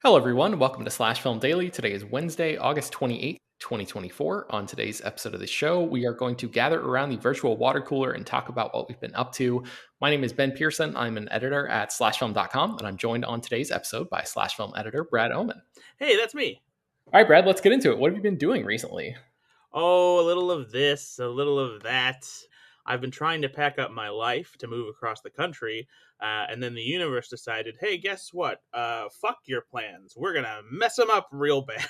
Hello, everyone. Welcome to Slash Film Daily. Today is Wednesday, August 28th, 2024. On today's episode of the show, we are going to gather around the virtual water cooler and talk about what we've been up to. My name is Ben Pearson. I'm an editor at slashfilm.com, and I'm joined on today's episode by Slash Film editor Brad Oman. Hey, that's me. All right, Brad, let's get into it. What have you been doing recently? Oh, a little of this, a little of that. I've been trying to pack up my life to move across the country, and then the universe decided, hey, guess what? Fuck your plans. We're gonna mess them up real bad.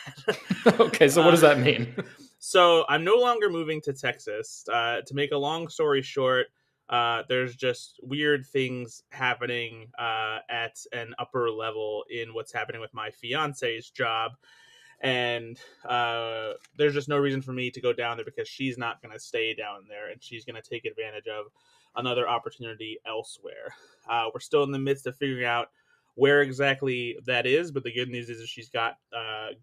Okay, so what does that mean? So I'm no longer moving to Texas. To make a long story short, there's just weird things happening at an upper level in what's happening with my fiance's job. And there's just no reason for me to go down there because she's not going to stay down there and she's going to take advantage of another opportunity elsewhere. We're still in the midst of figuring out where exactly that is, but the good news is she's got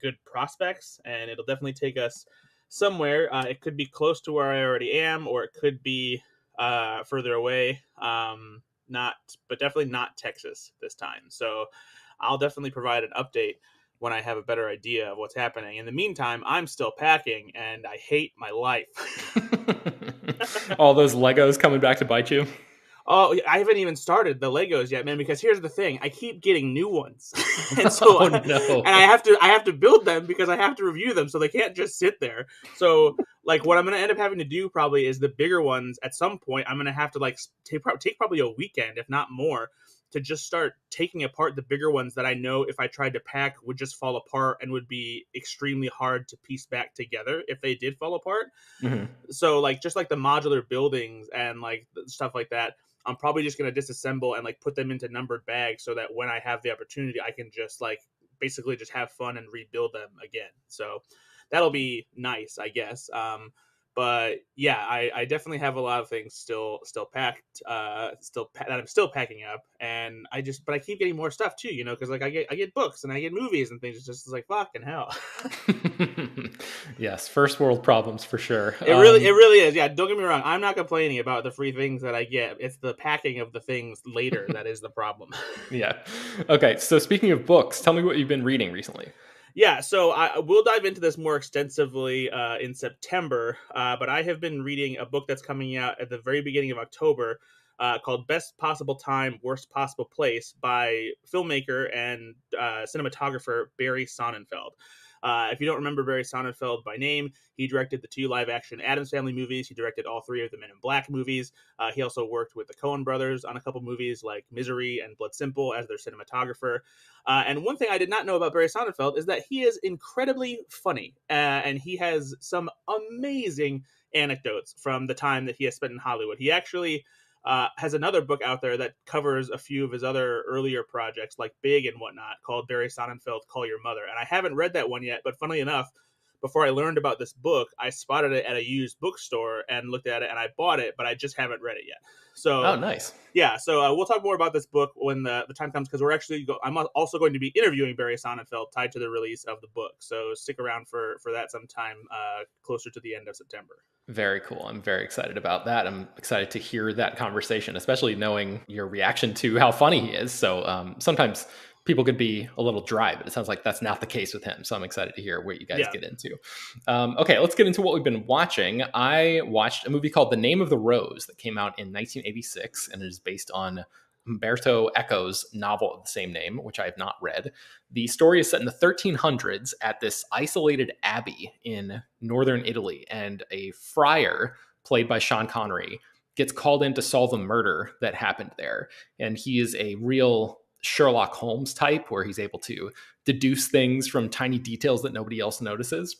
good prospects, and it'll definitely take us somewhere. It could be close to where I already am, or it could be further away. But definitely not Texas this time. So I'll definitely provide an update when I have a better idea of what's happening. In the meantime, I'm still packing, and I hate my life. All those Legos coming back to bite you? Oh, I haven't even started the Legos yet, man. Because here's the thing: I keep getting new ones, and so Oh, no. and I have to build them because I have to review them, so they can't just sit there. So, like, what I'm going to end up having to do probably is the bigger ones. At some point, I'm going to have to take probably a weekend, if not more, to just start taking apart the bigger ones that I know if I tried to pack would just fall apart and would be extremely hard to piece back together if they did fall apart. Mm-hmm. So just like the modular buildings and like stuff like that, I'm probably just going to disassemble and like put them into numbered bags so that when I have the opportunity, I can just basically just have fun and rebuild them again. So that'll be nice, I guess. But yeah, I definitely have a lot of things still packed, that I'm still packing up, and but I keep getting more stuff too, because like I get books and I get movies and things. It's like fucking hell. Yes, first world problems for sure. It really is. Yeah, don't get me wrong. I'm not complaining about the free things that I get. It's the packing of the things later that is the problem. Yeah. Okay, so speaking of books, tell me what you've been reading recently. Yeah, so I will dive into this more extensively in September, but I have been reading a book that's coming out at the very beginning of October called Best Possible Time, Worst Possible Place by filmmaker and cinematographer Barry Sonnenfeld. If you don't remember Barry Sonnenfeld by name, he directed the 2 live-action Addams Family movies. He directed all 3 of the Men in Black movies. He also worked with the Coen brothers on a couple movies like Misery and Blood Simple as their cinematographer. And one thing I did not know about Barry Sonnenfeld is that he is incredibly funny, and he has some amazing anecdotes from the time that he has spent in Hollywood. He actually has another book out there that covers a few of his other earlier projects, like Big and whatnot, called Barry Sonnenfeld, Call Your Mother. And I haven't read that one yet, but funnily enough, before I learned about this book, I spotted it at a used bookstore and looked at it, and I bought it, but I just haven't read it yet. Oh, So nice. yeah, so we'll talk more about this book when the time comes, because I'm also going to be interviewing Barry Sonnenfeld tied to the release of the book. So stick around for that sometime closer to the end of September. Very cool. I'm very excited about that. I'm excited to hear that conversation, especially knowing your reaction to how funny he is. So sometimes people could be a little dry, but it sounds like that's not the case with him. So I'm excited to hear what you guys Yeah. get into. Okay, let's get into what we've been watching. I watched a movie called The Name of the Rose that came out in 1986, and it is based on Umberto Eco's novel of the same name, which I have not read. The story is set in the 1300s at this isolated abbey in northern Italy, and a friar, played by Sean Connery, gets called in to solve a murder that happened there. And he is a real Sherlock Holmes type, where he's able to deduce things from tiny details that nobody else notices.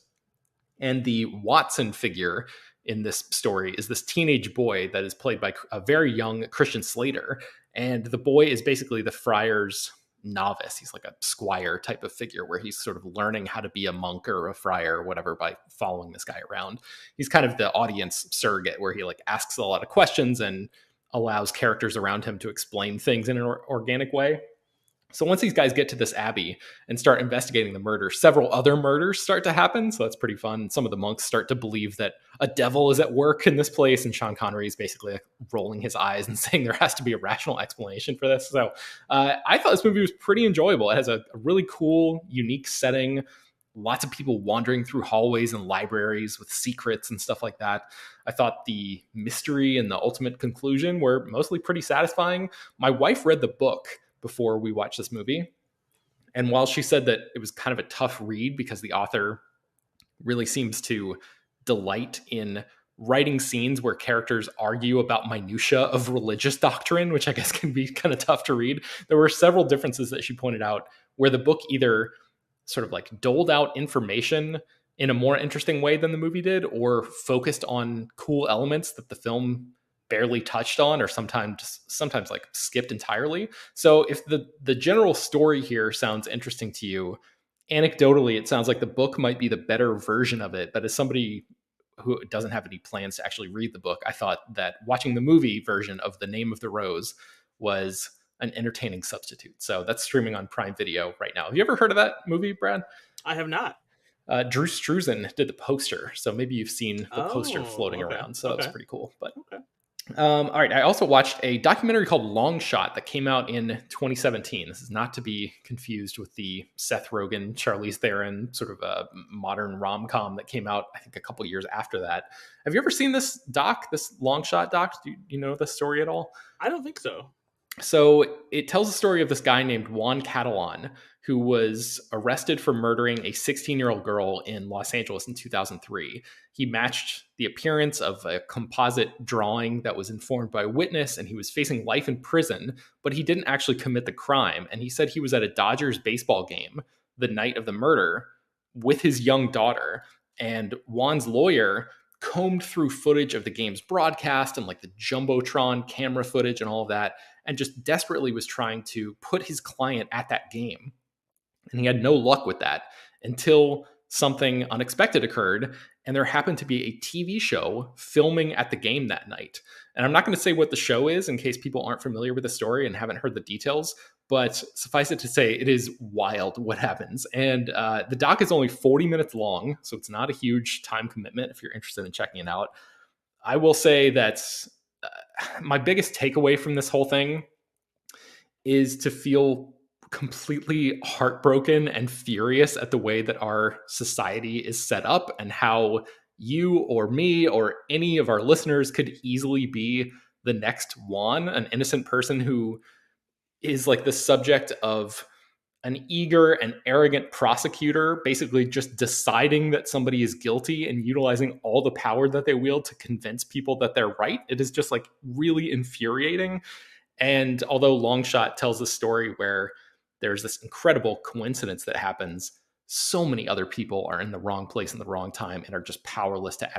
And the Watson figure in this story is this teenage boy that is played by a very young Christian Slater. And the boy is basically the friar's novice. He's like a squire type of figure where he's sort of learning how to be a monk or a friar or whatever by following this guy around. He's kind of the audience surrogate where he like asks a lot of questions and allows characters around him to explain things in an organic way. So once these guys get to this abbey and start investigating the murder, several other murders start to happen. So that's pretty fun. Some of the monks start to believe that a devil is at work in this place, and Sean Connery is basically like rolling his eyes and saying there has to be a rational explanation for this. So I thought this movie was pretty enjoyable. It has a really cool, unique setting. Lots of people wandering through hallways and libraries with secrets and stuff like that. I thought the mystery and the ultimate conclusion were mostly pretty satisfying. My wife read the book before we watched this movie. And while she said that it was kind of a tough read because the author really seems to delight in writing scenes where characters argue about minutia of religious doctrine, which I guess can be kind of tough to read, there were several differences that she pointed out where the book either sort of like doled out information in a more interesting way than the movie did, or focused on cool elements that the film barely touched on, or sometimes like skipped entirely. So if the general story here sounds interesting to you, anecdotally it sounds like the book might be the better version of it. But as somebody who doesn't have any plans to actually read the book, I thought that watching the movie version of The Name of the Rose was an entertaining substitute. So that's streaming on Prime Video right now. Have you ever heard of that movie, Brad? I have not. Drew Struzan did the poster, so maybe you've seen the poster Oh, floating okay. around. So that was Okay. pretty cool. But Okay. all right, I also watched a documentary called Long Shot that came out in 2017. This is not to be confused with the Seth Rogen, Charlize Theron sort of a modern rom-com that came out, I think, a couple years after that. Have you ever seen this Long Shot doc? Do you know the story at all? I don't think so. So it tells the story of this guy named Juan Catalan, who was arrested for murdering a 16-year-old girl in Los Angeles in 2003. He matched the appearance of a composite drawing that was informed by a witness, and he was facing life in prison, but he didn't actually commit the crime. And he said he was at a Dodgers baseball game the night of the murder with his young daughter. And Juan's lawyer combed through footage of the game's broadcast and like the Jumbotron camera footage and all of that, and just desperately was trying to put his client at that game. And he had no luck with that until something unexpected occurred, and there happened to be a TV show filming at the game that night. And I'm not going to say what the show is in case people aren't familiar with the story and haven't heard the details, but suffice it to say, it is wild what happens. And the doc is only 40 minutes long, so it's not a huge time commitment if you're interested in checking it out. I will say that my biggest takeaway from this whole thing is to feel completely heartbroken and furious at the way that our society is set up, and how you or me or any of our listeners could easily be the next Juan, an innocent person who is like the subject of an eager and arrogant prosecutor basically just deciding that somebody is guilty and utilizing all the power that they wield to convince people that they're right. It is just like really infuriating. And although Long Shot tells a story where there's this incredible coincidence that happens, so many other people are in the wrong place in the wrong time and are just powerless to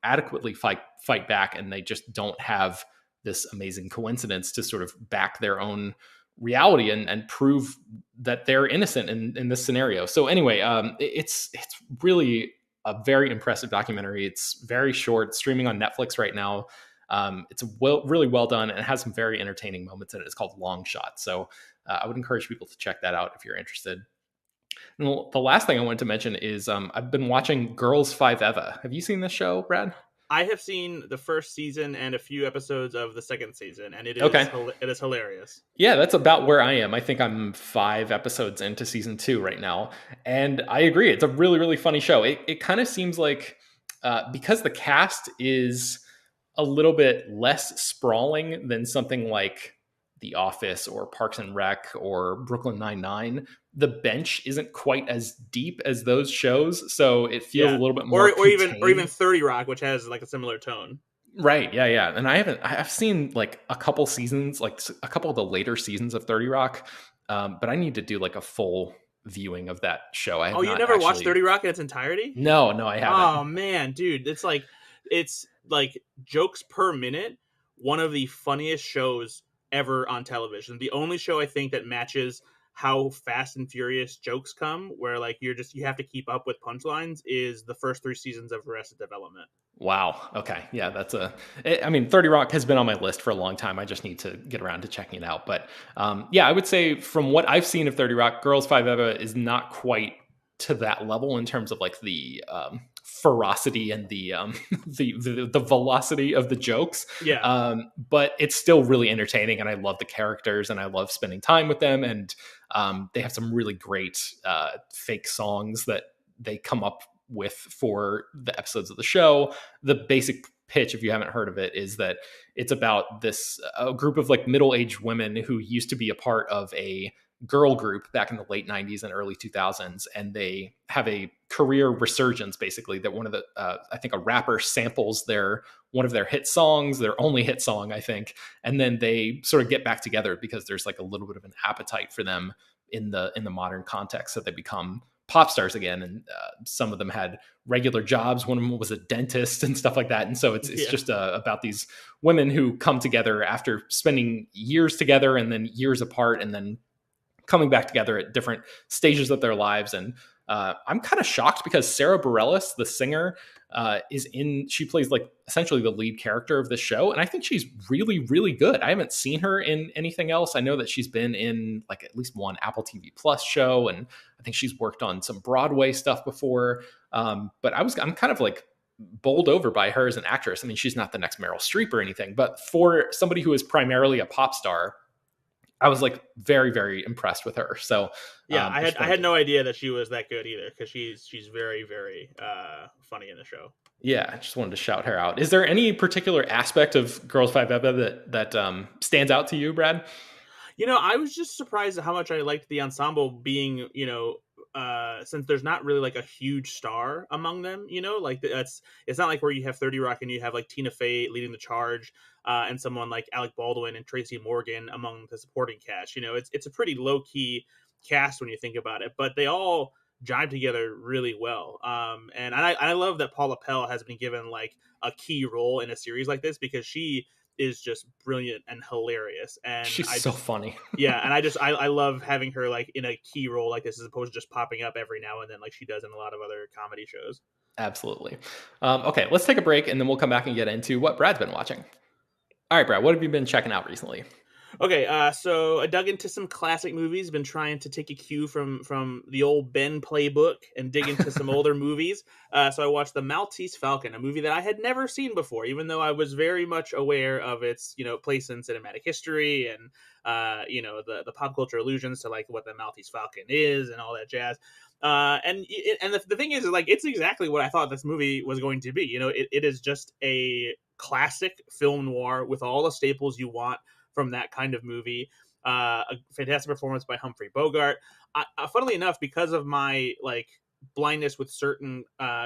adequately fight back, and they just don't have this amazing coincidence to sort of back their own reality and prove that they're innocent in this scenario. So anyway, it's really a very impressive documentary. It's very short, streaming on Netflix right now. It's really well done, and it has some very entertaining moments in it. It's called Long Shot. So I would encourage people to check that out if you're interested. And the last thing I wanted to mention is I've been watching Girls Five Eva. Have you seen this show, Brad? I have seen the first season and a few episodes of the second season, and it is hilarious. Yeah, that's about where I am. I think I'm 5 episodes into season 2 right now, and I agree. It's a really, really funny show. It kind of seems like because the cast is a little bit less sprawling than something like The Office or Parks and Rec or Brooklyn Nine-Nine, the bench isn't quite as deep as those shows, so it feels a little bit more or even 30 Rock, which has like a similar tone. Right, yeah. And I've seen like a couple seasons, like a couple of the later seasons of 30 Rock, but I need to do like a full viewing of that show. Oh, you never watched 30 Rock in its entirety? No, I haven't. Oh man, dude, it's like jokes per minute, one of the funniest shows ever on television. The only show I think that matches how fast and furious jokes come, where like you have to keep up with punchlines, is the first 3 seasons of Arrested Development. Wow. Okay. Yeah, I mean, 30 Rock has been on my list for a long time. I just need to get around to checking it out. But yeah, I would say from what I've seen of 30 Rock, Girls Five Eva is not quite to that level in terms of like the ferocity and the the velocity of the jokes. Yeah. But it's still really entertaining, and I love the characters, and I love spending time with them. And they have some really great fake songs that they come up with for the episodes of the show. The basic pitch, if you haven't heard of it, is that it's about this a group of like middle-aged women who used to be a part of a girl group back in the late 90s and early 2000s, and they have a career resurgence, basically, that one of the I think a rapper samples one of their hit songs, their only hit song, I think, and then they sort of get back together because there's like a little bit of an appetite for them in the modern context, that they become pop stars again. And some of them had regular jobs. One of them was a dentist and stuff like that. And so it's just about these women who come together after spending years together and then years apart, and then coming back together at different stages of their lives. And I'm kind of shocked because Sarah Bareilles, the singer, she plays like essentially the lead character of this show. And I think she's really, really good. I haven't seen her in anything else. I know that she's been in like at least one Apple TV Plus show, and I think she's worked on some Broadway stuff before. But I'm kind of like bowled over by her as an actress. I mean, she's not the next Meryl Streep or anything, but for somebody who is primarily a pop star, I was like very, very impressed with her. So yeah, I had no idea that she was that good either, because she's very, very funny in the show. Yeah, I just wanted to shout her out. Is there any particular aspect of Girls Five Eva that stands out to you, Brad? I was just surprised at how much I liked the ensemble being, since there's not really like a huge star among them, like it's not like where you have 30 Rock and you have like Tina Fey leading the charge, and someone like Alec Baldwin and Tracy Morgan among the supporting cast. It's a pretty low key cast when you think about it, but they all jive together really well. And I love that Paula Pell has been given like a key role in a series like this, because she is just brilliant and hilarious, and she's so funny. Yeah, and I love having her like in a key role like this, as opposed to just popping up every now and then like she does in a lot of other comedy shows. Absolutely. Okay, let's take a break, and then we'll come back and get into what Brad's been watching. All right, Brad, what have you been checking out recently? Okay, so I dug into some classic movies. Been trying to take a cue from the old Ben playbook and dig into some older movies. So I watched The Maltese Falcon, a movie that I had never seen before, even though I was very much aware of its place in cinematic history and the pop culture allusions to like what the Maltese Falcon is and all that jazz. And the thing is, like, it's exactly what I thought this movie was going to be. It is just a classic film noir with all the staples you want from that kind of movie. A fantastic performance by Humphrey Bogart. Funnily enough, because of my like blindness with certain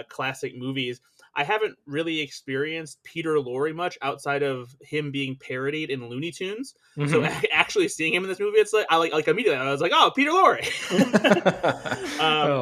classic movies, I haven't really experienced Peter Lorre much outside of him being parodied in Looney Tunes. Mm-hmm. So actually seeing him in this movie, it's like I like immediately I was like, oh, Peter Lorre.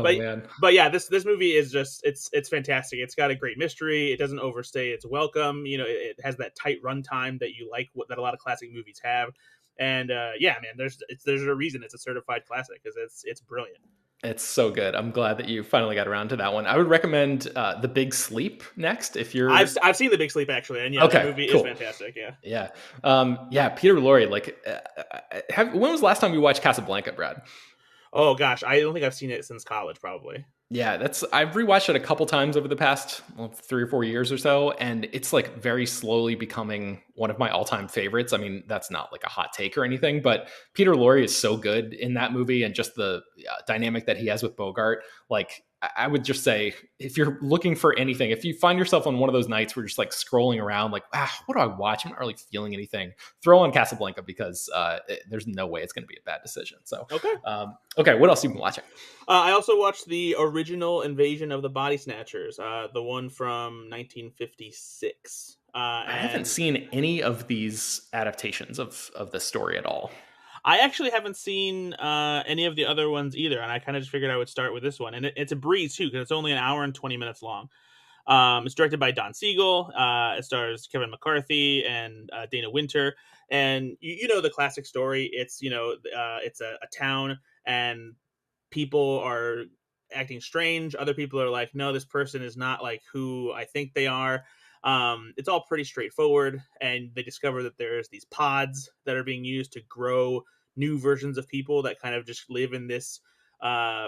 Man. But yeah, this movie is just it's fantastic. It's got a great mystery. It doesn't overstay its welcome. It has that tight runtime that you like, that a lot of classic movies have. And yeah, man, there's a reason it's a certified classic, because it's brilliant. It's so good. I'm glad that you finally got around to that one. I would recommend The Big Sleep next if you're. I've seen The Big Sleep actually, and yeah, that movie is fantastic. Yeah, yeah. Peter Lorre. Like, when was the last time you watched Casablanca, Brad? Oh gosh, I don't think I've seen it since college, probably. Yeah, I've rewatched it a couple times over the past 3 or 4 years or so, and it's like very slowly becoming one of my all-time favorites. I mean, that's not like a hot take or anything, but Peter Lorre is so good in that movie, and just the dynamic that he has with Bogart. Like, I would just say, if you're looking for anything, if you find yourself on one of those nights where you're just like scrolling around, like, what do I watch? I'm not really feeling anything. Throw on Casablanca, because there's no way it's going to be a bad decision. So, okay, what else have you been watching? I also watched the original Invasion of the Body Snatchers, the one from 1956. I haven't seen any of these adaptations of this story at all. I actually haven't seen any of the other ones either, and I kind of just figured I would start with this one. And it's a breeze, too, because it's only an hour and 20 minutes long. It's directed by Don Siegel. It stars Kevin McCarthy and Dana Winter. And you know the classic story. It's it's a town and people are acting strange. Other people are like, no, this person is not like who I think they are. It's all pretty straightforward, and they discover that there's these pods that are being used to grow new versions of people that kind of just live in this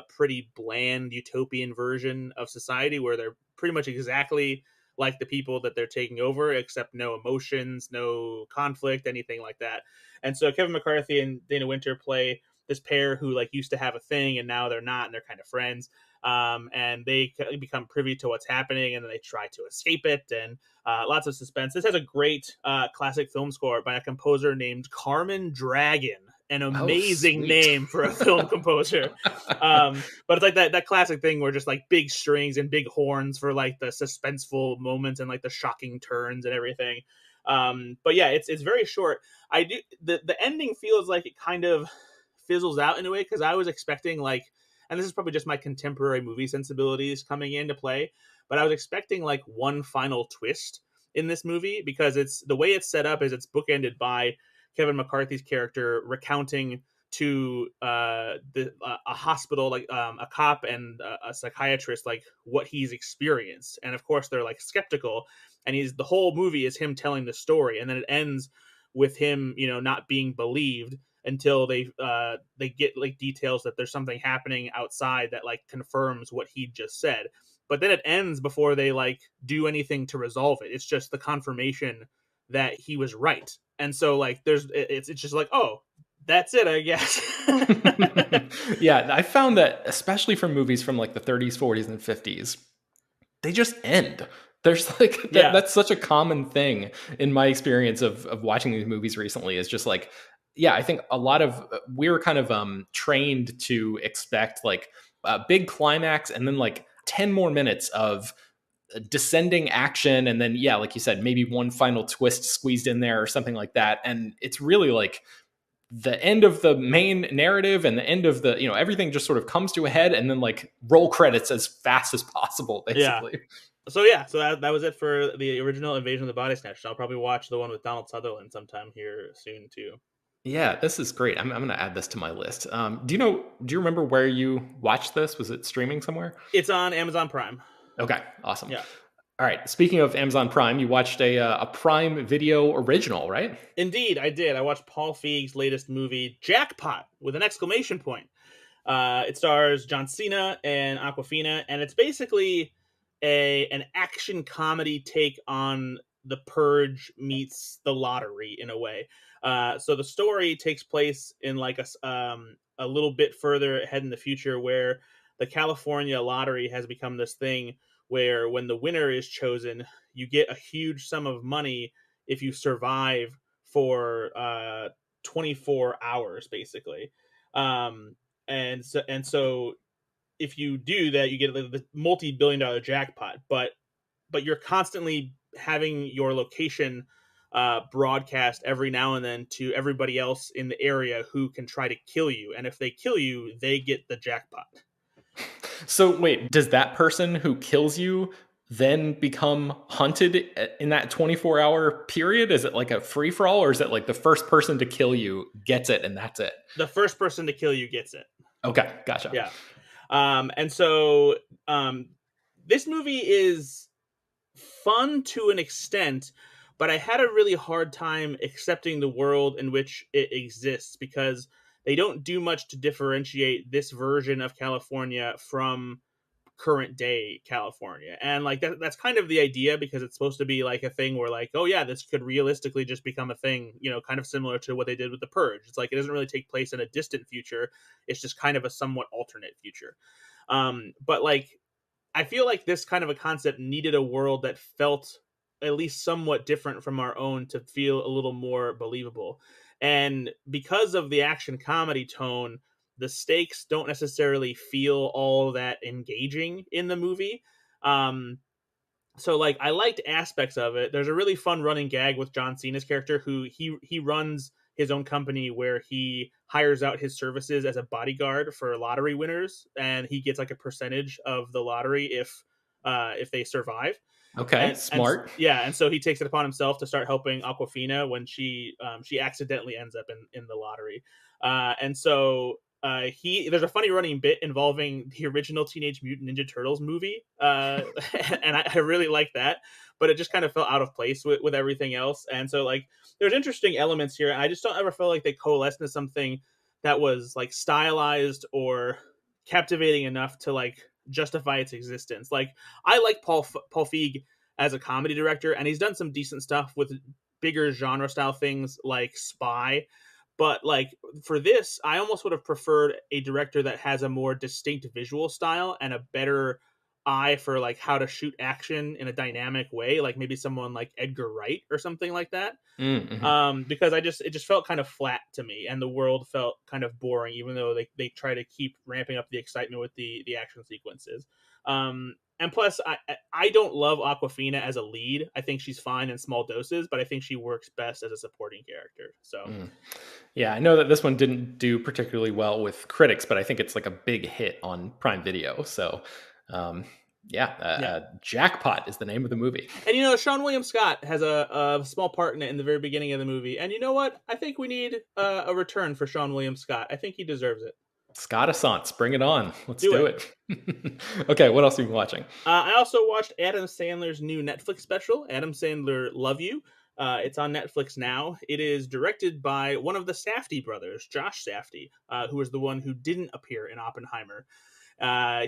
pretty bland utopian version of society where they're pretty much exactly like the people that they're taking over, except no emotions, no conflict, anything like that. And so Kevin McCarthy and Dana Winter play this pair who like used to have a thing and now they're not, and they're kind of friends. And they become privy to what's happening, and then they try to escape it, and lots of suspense. This has a great classic film score by a composer named Carmen Dragon, an Oh, amazing sweet. name for a film composer. But it's like that classic thing where just like big strings and big horns for like the suspenseful moments and like the shocking turns and everything. But yeah, it's very short. I do the ending feels like it kind of fizzles out in a way, because I was expecting like, and this is probably just my contemporary movie sensibilities coming into play, but I was expecting like one final twist in this movie, because it's the way it's set up is it's bookended by Kevin McCarthy's character recounting to a hospital, like a cop and a psychiatrist, like what he's experienced, and of course they're like skeptical, and he's the whole movie is him telling the story, and then it ends with him, not being believed until they get like details that there's something happening outside that like confirms what he just said. But then it ends before they like do anything to resolve it. It's just the confirmation that he was right. And so like it's just like, oh, that's it, I guess. Yeah, I found that especially for movies from like the 30s, 40s, and 50s, they just end. There's like Yeah. that's such a common thing in my experience of watching these movies recently, is just like, yeah, I think a lot of we're kind of trained to expect like a big climax and then like 10 more minutes of descending action, and then yeah, like you said, maybe one final twist squeezed in there or something like that, and it's really like the end of the main narrative and the end of the, everything just sort of comes to a head, and then like roll credits as fast as possible, Yeah. basically. So yeah, so that was it for the original Invasion of the Body Snatchers. I'll probably watch the one with Donald Sutherland sometime here soon too. Yeah, this is great. I'm going to add this to my list. Do you remember where you watched this? Was it streaming somewhere? It's on Amazon Prime. Okay, awesome. Yeah. All right. Speaking of Amazon Prime, you watched a Prime Video original, right? Indeed, I did. I watched Paul Feig's latest movie, Jackpot, with an exclamation point. It stars John Cena and Aquafina, and it's basically an action comedy take on The Purge meets The Lottery in a way. So the story takes place in like a little bit further ahead in the future, where the California lottery has become this thing where when the winner is chosen, you get a huge sum of money if you survive for 24 hours, basically. Um, and so if you do that, you get the multi-billion-dollar jackpot. But you're constantly having your location broadcast every now and then to everybody else in the area who can try to kill you, and if they kill you, they get the jackpot. So wait, does that person who kills you then become hunted in that 24-hour period? Is it like a free for all, or is it like the first person to kill you gets it and that's it? The first person to kill you gets it. Okay, gotcha. Yeah. And so this movie is fun to an extent, but I had a really hard time accepting the world in which it exists, because they don't do much to differentiate this version of California from current day California. And like that's kind of the idea, because it's supposed to be like a thing where like, oh yeah, this could realistically just become a thing, kind of similar to what they did with the Purge. It's like it doesn't really take place in a distant future. It's just kind of a somewhat alternate future. But like I feel like this kind of a concept needed a world that felt at least somewhat different from our own to feel a little more believable. And because of the action comedy tone, the stakes don't necessarily feel all that engaging in the movie. Um, so like I liked aspects of it. There's a really fun running gag with John Cena's character, who he runs his own company where he hires out his services as a bodyguard for lottery winners, and he gets like a percentage of the lottery if they survive. Okay, And smart. yeah, and so he takes it upon himself to start helping Aquafina when she accidentally ends up in the lottery. And so there's a funny running bit involving the original Teenage Mutant Ninja Turtles movie, and I really like that, but it just kind of felt out of place with everything else. And so like there's interesting elements here. I just don't ever feel like they coalesced into something that was like stylized or captivating enough to like justify its existence. Like I like Paul Feig as a comedy director, and he's done some decent stuff with bigger genre style things like Spy. But like for this, I almost would have preferred a director that has a more distinct visual style and a better eye for like how to shoot action in a dynamic way, like maybe someone like Edgar Wright or something like that. Mm-hmm. Because it just felt kind of flat to me, and the world felt kind of boring, even though they try to keep ramping up the excitement with the action sequences. And plus, I don't love Aquafina as a lead. I think she's fine in small doses, but I think she works best as a supporting character. So, Yeah, I know that this one didn't do particularly well with critics, but I think it's like a big hit on Prime Video. So, Jackpot is the name of the movie. And you know, Sean William Scott has a small part in it in the very beginning of the movie. And you know what? I think we need a return for Sean William Scott. I think he deserves it. Scott Assance, bring it on. Let's do it. Okay, what else have you been watching? I also watched Adam Sandler's new Netflix special, Adam Sandler Love You. It's on Netflix now. It is directed by one of the Safdie brothers, Josh Safdie, who was the one who didn't appear in Oppenheimer.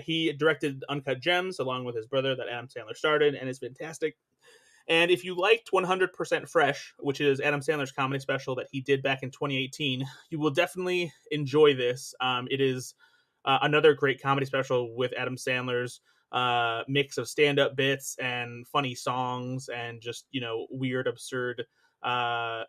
He directed Uncut Gems along with his brother that Adam Sandler started, and it's fantastic. And if you liked 100% Fresh, which is Adam Sandler's comedy special that he did back in 2018, you will definitely enjoy this. It is another great comedy special with Adam Sandler's mix of stand-up bits and funny songs and just, you know, weird, absurd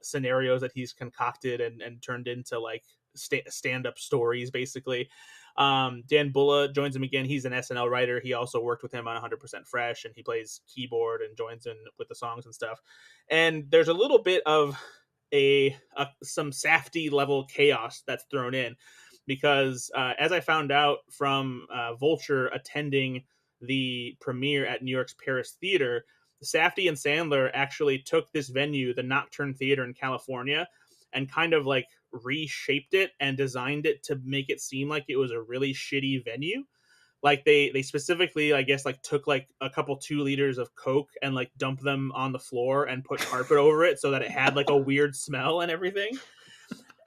scenarios that he's concocted and turned into like stand-up stories, basically. Dan Bulla joins him again. He's an SNL writer. He also worked with him on 100% Fresh, and he plays keyboard and joins in with the songs and stuff. And there's a little bit of some Safdie level chaos that's thrown in because as I found out from Vulture attending the premiere at New York's Paris Theater, Safdie and Sandler actually took this venue, the Nocturne Theater in California, and kind of like reshaped it and designed it to make it seem like it was a really shitty venue. Like they specifically, I guess, like took like a couple 2 liters of Coke and like dumped them on the floor and put carpet over it so that it had like a weird smell and everything.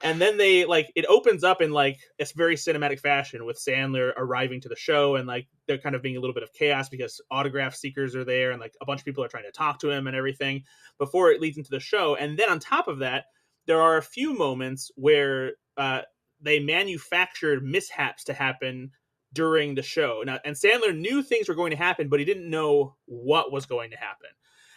And then they like it opens up in like it's very cinematic fashion with Sandler arriving to the show, and like they're kind of being a little bit of chaos because autograph seekers are there and like a bunch of people are trying to talk to him and everything before it leads into the show. And then on top of that, there are a few moments where they manufactured mishaps to happen during the show. Now, and Sandler knew things were going to happen, but he didn't know what was going to happen.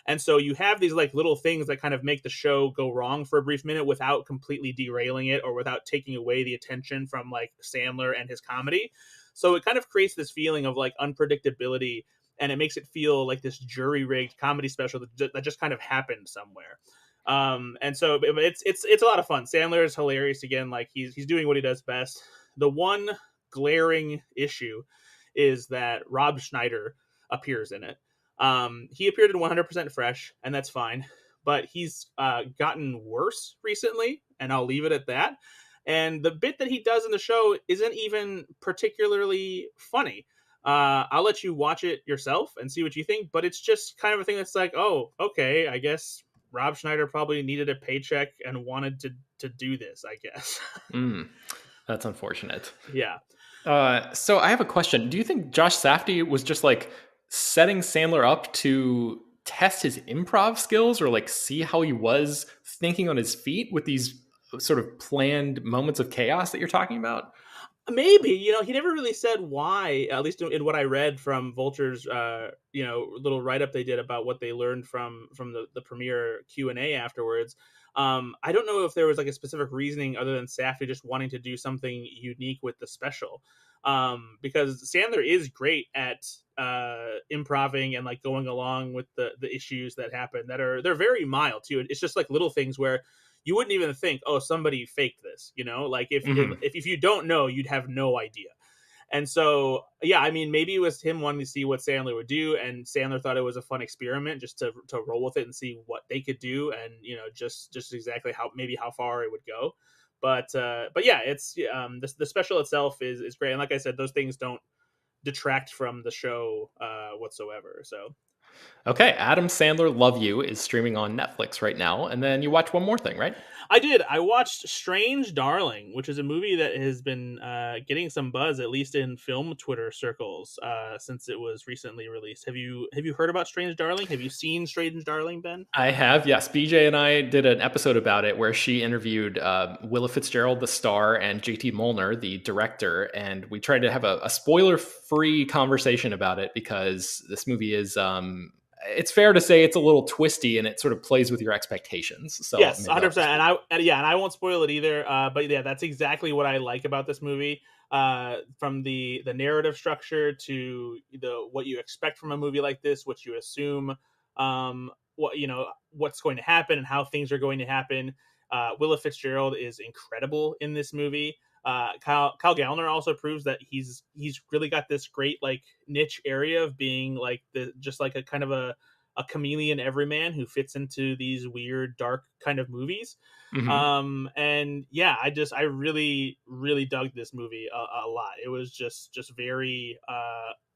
And so you have these like little things that kind of make the show go wrong for a brief minute without completely derailing it or without taking away the attention from like Sandler and his comedy. So it kind of creates this feeling of like unpredictability, and it makes it feel like this jury-rigged comedy special that just kind of happened somewhere. And so it's a lot of fun. Sandler is hilarious again. Like he's doing what he does best. The one glaring issue is that Rob Schneider appears in it. He appeared in 100% Fresh, and that's fine, but he's gotten worse recently, and I'll leave it at that. And the bit that he does in the show isn't even particularly funny. I'll let you watch it yourself and see what you think, but it's just kind of a thing that's like, oh, okay, I guess Rob Schneider probably needed a paycheck and wanted to do this, I guess. That's unfortunate. Yeah. So I have a question. Do you think Josh Safdie was just like setting Sandler up to test his improv skills or like see how he was thinking on his feet with these sort of planned moments of chaos that you're talking about? Maybe, you know, he never really said why, at least in what I read from Vulture's, you know, little write-up they did about what they learned from the premiere Q&A afterwards. I don't know if there was like a specific reasoning other than Safdie just wanting to do something unique with the special. Because Sandler is great at improving and like going along with the issues that happen they're very mild too. It's just like little things where you wouldn't even think, oh, somebody faked this, you know, like if you don't know, you'd have no idea. And so, yeah, I mean, maybe it was him wanting to see what Sandler would do, and Sandler thought it was a fun experiment just to roll with it and see what they could do, and you know, just exactly how far it would go. But yeah, it's the special itself is great, and like I said, those things don't detract from the show whatsoever. So Okay, Adam Sandler Love You is streaming on Netflix right now, and then you watch one more thing, right? I did. I watched Strange Darling, which is a movie that has been getting some buzz, at least in film Twitter circles, since it was recently released. Have you heard about Strange Darling? Have you seen Strange Darling, Ben? I have, yes. BJ and I did an episode about it where she interviewed Willa Fitzgerald, the star, and JT Molnar, the director, and we tried to have a spoiler-free conversation about it because this movie is it's fair to say it's a little twisty and it sort of plays with your expectations. So Yes, maybe I'll 100%. just And I won't spoil it either. But yeah, that's exactly what I like about this movie. From the narrative structure to the what you expect from a movie like this, what you assume, what what's going to happen and how things are going to happen. Willa Fitzgerald is incredible in this movie. Kyle Gallner also proves that he's really got this great like niche area of being like the just like a kind of a chameleon everyman who fits into these weird dark kind of movies. Mhm. And yeah, I really really dug this movie a lot. It was just very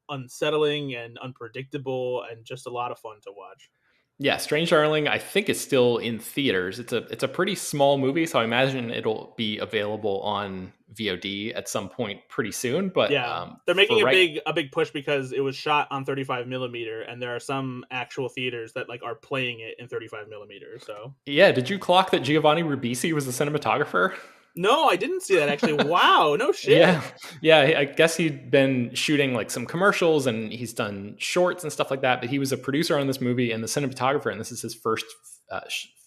unsettling and unpredictable and just a lot of fun to watch. Yeah, Strange Darling, I think is still in theaters. It's a pretty small movie, so I imagine it'll be available on VOD at some point pretty soon. But Yeah, they're for making a right, big push because it was shot on 35 millimeter, and there are some actual theaters that like are playing it in 35 millimeter. So yeah, did you clock that Giovanni Ribisi was the cinematographer? no, I didn't see that actually. Wow, no shit. Yeah, yeah. I guess he'd been shooting like some commercials and he's done shorts and stuff like that. But he was a producer on this movie and the cinematographer, and this is his first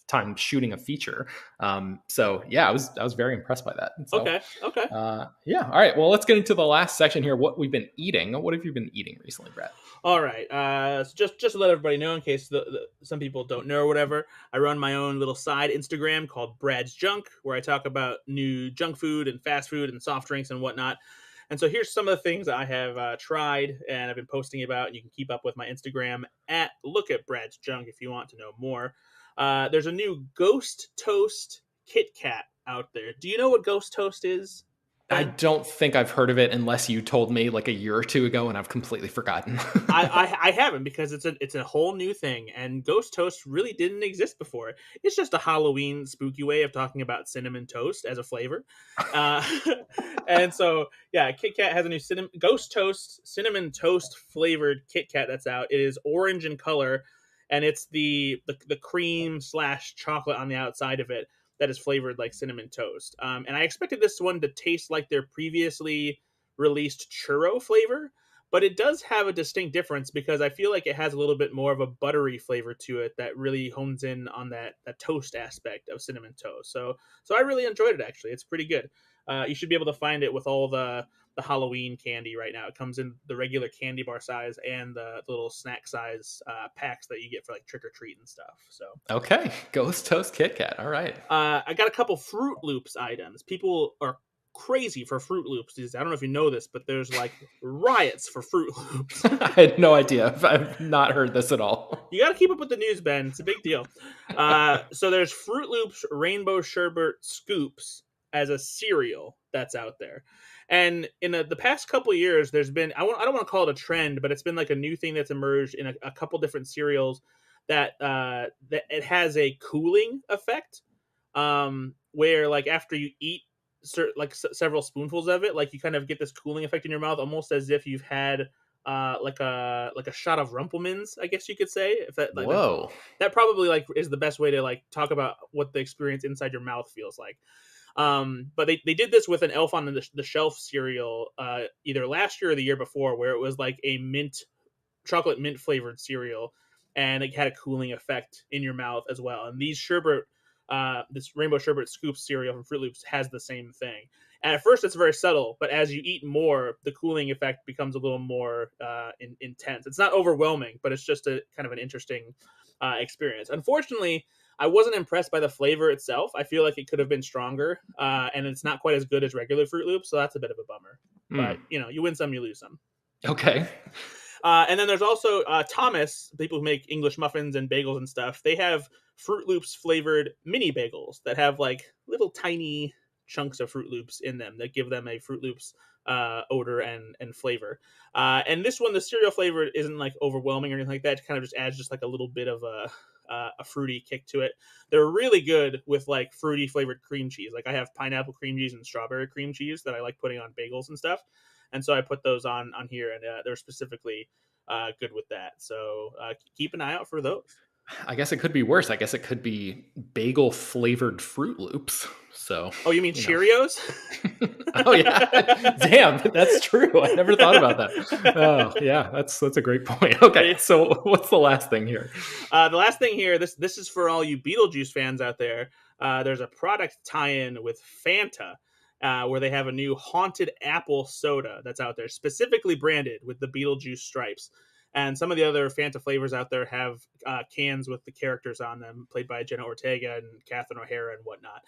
time shooting a feature. So yeah, I was very impressed by that. And so Okay. yeah, all right. Well, let's get into the last section here. What we've been eating. What have you been eating recently, Brad? All right. So just to let everybody know, in case some people don't know or whatever, I run my own little side Instagram called Brad's Junk, where I talk about new junk food and fast food and soft drinks and whatnot. And so here's some of the things I have tried and I've been posting about. And you can keep up with my Instagram at Look at Brad's Junk if you want to know more. There's a new Ghost Toast Kit Kat out there. Do you know what Ghost Toast is, I Ben? don't think I've heard of it unless you told me like a year or two ago, and I've completely forgotten. I haven't because it's a whole new thing, and Ghost Toast really didn't exist before. It's just a Halloween spooky way of talking about cinnamon toast as a flavor, uh, and so yeah, Kit Kat has a new Ghost Toast cinnamon toast flavored Kit Kat that's out. It is orange in color, and it's the cream slash chocolate on the outside of it that is flavored like cinnamon toast. And I expected this one to taste like their previously released churro flavor, but it does have a distinct difference because I feel like it has a little bit more of a buttery flavor to it that really hones in on that toast aspect of cinnamon toast. So I really enjoyed it actually. It's pretty good. You should be able to find it with all the Halloween candy right now. It comes in the regular candy bar size and the little snack size packs that you get for like trick or treat and stuff. So Okay, Ghost Toast Kit Kat. All right. I got a couple Fruit Loops items. People are crazy for Fruit Loops. I don't know if you know this, but there's like riots for Fruit Loops. I had no idea. I've not heard this at all. You got to keep up with the news, Ben. It's a big deal. So there's Fruit Loops Rainbow Sherbet Scoops as a cereal that's out there. And in the past couple years, there's been, I don't want to call it a trend, but it's been like a new thing that's emerged in a couple different cereals that it has a cooling effect, where like after you eat several spoonfuls of it, like you kind of get this cooling effect in your mouth, almost as if you've had like a shot of Rumplemans, I guess you could say. If that like Whoa. that probably like is the best way to like talk about what the experience inside your mouth feels like. But they did this with an Elf on the Shelf cereal either last year or the year before, where it was like a chocolate mint flavored cereal, and it had a cooling effect in your mouth as well. And these sherbet, this Rainbow Sherbet Scoop cereal from Fruit Loops has the same thing. And at first, it's very subtle, but as you eat more, the cooling effect becomes a little more intense. It's not overwhelming, but it's just a kind of an interesting experience. Unfortunately, I wasn't impressed by the flavor itself. I feel like it could have been stronger, and it's not quite as good as regular Fruit Loops, so that's a bit of a bummer. But you win some, you lose some. Okay. And then there's also Thomas, people who make English muffins and bagels and stuff. They have Fruit Loops flavored mini bagels that have like little tiny chunks of Fruit Loops in them that give them a Fruit Loops odor and flavor. And this one, the cereal flavor isn't like overwhelming or anything like that. It kind of just adds just like a little bit of a fruity kick to it. They're really good with like fruity flavored cream cheese. Like I have pineapple cream cheese and strawberry cream cheese that I like putting on bagels and stuff. And so I put those on here, and they're specifically good with that. So keep an eye out for those. I guess it could be worse. I guess it could be bagel flavored Fruit Loops. So, oh, you mean Cheerios? Oh yeah, damn, that's true. I never thought about that. Oh yeah, that's a great point. Okay, so what's the last thing here? The last thing here, this is for all you Beetlejuice fans out there. There's a product tie-in with Fanta. Where they have a new haunted apple soda that's out there, specifically branded with the Beetlejuice stripes. And some of the other Fanta flavors out there have cans with the characters on them, played by Jenna Ortega and Catherine O'Hara and whatnot.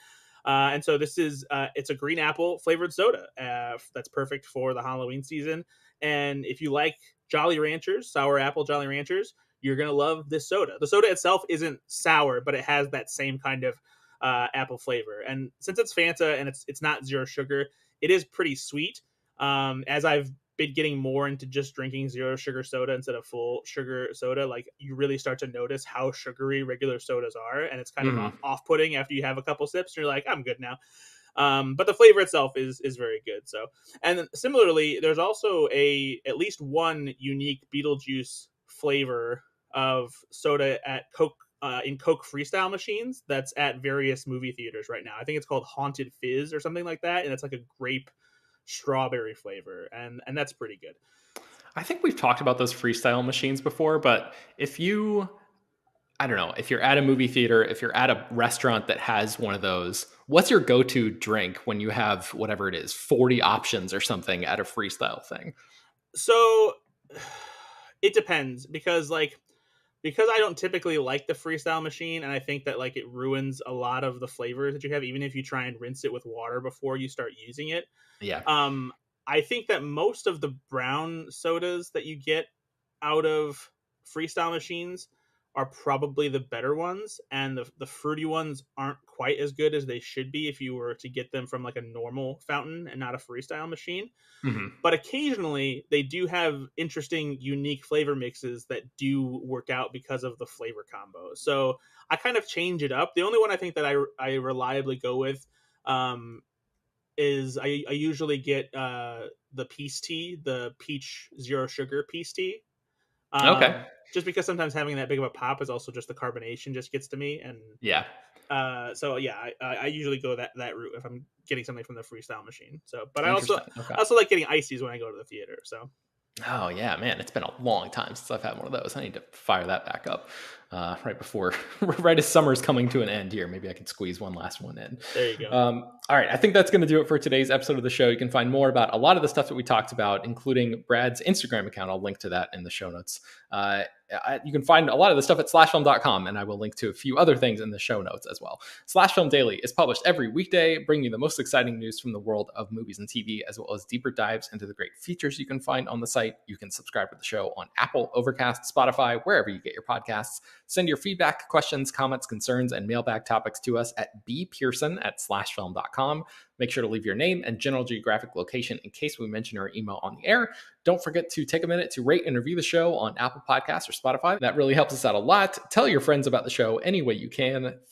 And so this is it's a green apple flavored soda that's perfect for the Halloween season. And if you like Jolly Ranchers, sour apple Jolly Ranchers, you're gonna love this soda. The soda itself isn't sour, but it has that same kind of apple flavor. And since it's Fanta and it's not zero sugar, it is pretty sweet. As I've been getting more into just drinking zero sugar soda instead of full sugar soda, like you really start to notice how sugary regular sodas are, and it's kind of off-putting after you have a couple sips. You're like, I'm good now. But the flavor itself is very good. So, and similarly, there's also at least one unique Beetlejuice flavor of soda at Coke. In Coke Freestyle machines that's at various movie theaters right now. I think it's called Haunted Fizz or something like that, and it's like a grape strawberry flavor, and that's pretty good. I think we've talked about those freestyle machines before, but I don't know, if you're at a movie theater, if you're at a restaurant that has one of those, what's your go-to drink when you have whatever it is, 40 options or something at a freestyle thing? So it depends because I don't typically like the freestyle machine, and I think that like it ruins a lot of the flavors that you have, even if you try and rinse it with water before you start using it. Yeah. I think that most of the brown sodas that you get out of freestyle machines are probably the better ones, and the fruity ones aren't quite as good as they should be if you were to get them from like a normal fountain and not a freestyle machine. Mm-hmm. But occasionally they do have interesting, unique flavor mixes that do work out because of the flavor combo. So I kind of change it up. The only one I think that I reliably go with is I usually get the peace tea, the peach zero sugar peace tea. Okay. Just because sometimes having that big of a pop is also just the carbonation just gets to me. And yeah. So yeah, I usually go that route if I'm getting something from the freestyle machine. So, but I Okay. also like getting ices when I go to the theater. So. Oh yeah, man, it's been a long time since I've had one of those. I need to fire that back up right as summer's coming to an end here. Maybe I could squeeze one last one in. There you go. All right, I think that's going to do it for today's episode of the show. You can find more about a lot of the stuff that we talked about, including Brad's Instagram account. I'll link to that in the show notes. You can find a lot of the stuff at slashfilm.com, and I will link to a few other things in the show notes as well. Slash Film Daily is published every weekday, bringing you the most exciting news from the world of movies and TV, as well as deeper dives into the great features you can find on the site. You can subscribe to the show on Apple, Overcast, Spotify, wherever you get your podcasts. Send your feedback, questions, comments, concerns, and mailbag topics to us at bpearson@slashfilm.com. Make sure to leave your name and general geographic location in case we mention our email on the air. Don't forget to take a minute to rate and review the show on Apple Podcasts or Spotify. That really helps us out a lot. Tell your friends about the show any way you can. Thank